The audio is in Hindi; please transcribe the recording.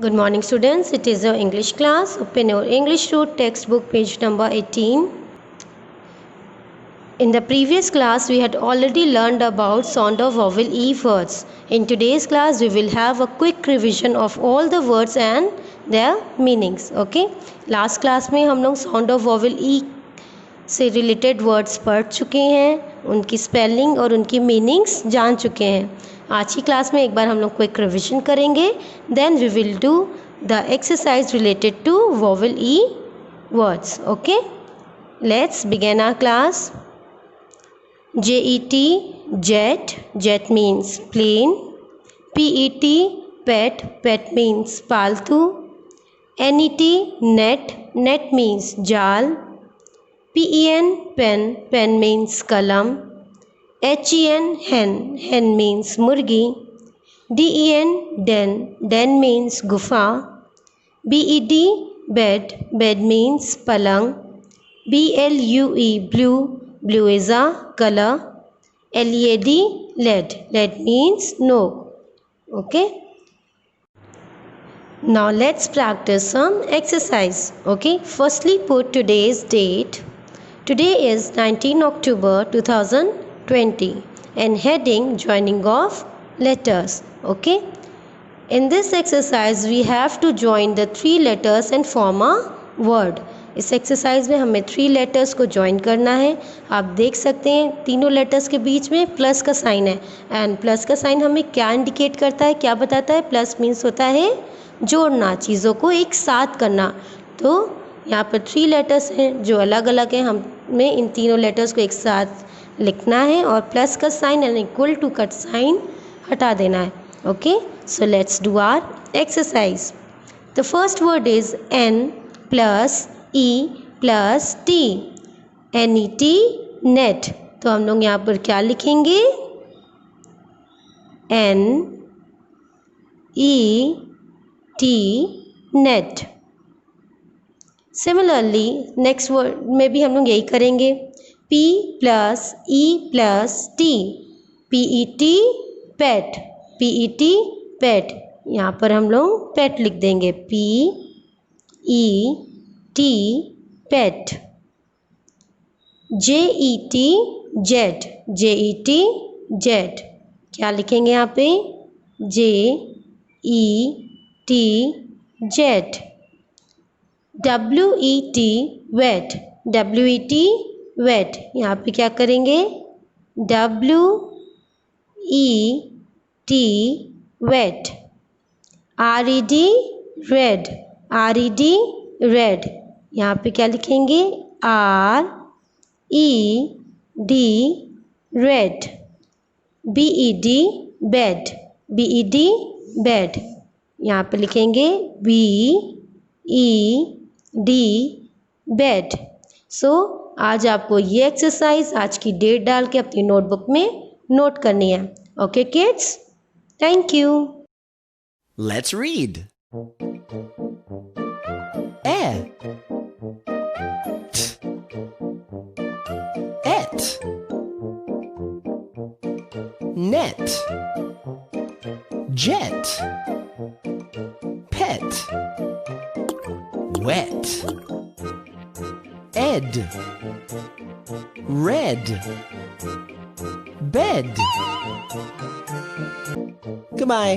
Good morning students, it is your English class. Open your English Root textbook page number 18. In the previous class we had already learned about sound of vowel E words. In today's class we will have a quick revision of all the words and their meanings. Okay? Last class में हम लोग sound of vowel E से रिलेटेड वर्ड्स पढ़ चुके हैं, उनकी स्पेलिंग और उनकी मीनिंग्स जान चुके हैं. आज की क्लास में एक बार हम लोग क्विक रिविजन करेंगे. Then we will do the exercise related to vowel E words. Okay, let's begin our class. J E T jet, jet means plane. P E T pet, pet means पालतू. एनईटी नेट, नेट मीन्स जाल. PEN pen, pen means kalam. HEN hen, hen means murgi. DEN den, den means gufa. BED bed, bed means palang. BLUE blue, blue is a color. LED led, led means no. Okay, now let's practice some exercise. Okay, firstly put today's date. Today is 19 October 2020 and heading joining of letters. Okay, in this exercise we have to join the three letters and form a word. इस एक्सरसाइज में हमें 3 लेटर्स को ज्वाइन करना है. आप देख सकते हैं तीनों लेटर्स के बीच में प्लस का साइन है एंड प्लस का साइन हमें क्या इंडिकेट करता है, क्या बताता है? प्लस मीन्स होता है जोड़ना, चीज़ों को एक साथ करना. तो यहाँ पर 3 लेटर्स हैं जो अलग अलग हैं, हमें इन तीनों लेटर्स को एक साथ लिखना है और प्लस का साइन एंड इक्वल टू का साइन हटा देना है. Okay, so let's do our exercise. The first word is N plus E plus T. NET net. तो हम लोग यहाँ पर क्या लिखेंगे? NET net. Similarly next word में भी हम लोग यही करेंगे. P plus E plus T. PET pet, PET pet. यहाँ पर हम लोग पेट लिख देंगे. PET pet. JET jet, JET jet. क्या लिखेंगे यहाँ पे? JET jet. WET wet, WET wet. यहाँ पे क्या करेंगे? WET wet. RED red, RED red. यहाँ पे क्या लिखेंगे? RED red. BED bed, BED bed. यहाँ पे लिखेंगे BED बेड. सो आज आपको ये एक्सरसाइज आज की डेट डाल के अपनी नोटबुक में नोट करनी है. Okay kids, thank you. Let's read. Et, net, jet, pet, wet, ed, red, bed. Goodbye.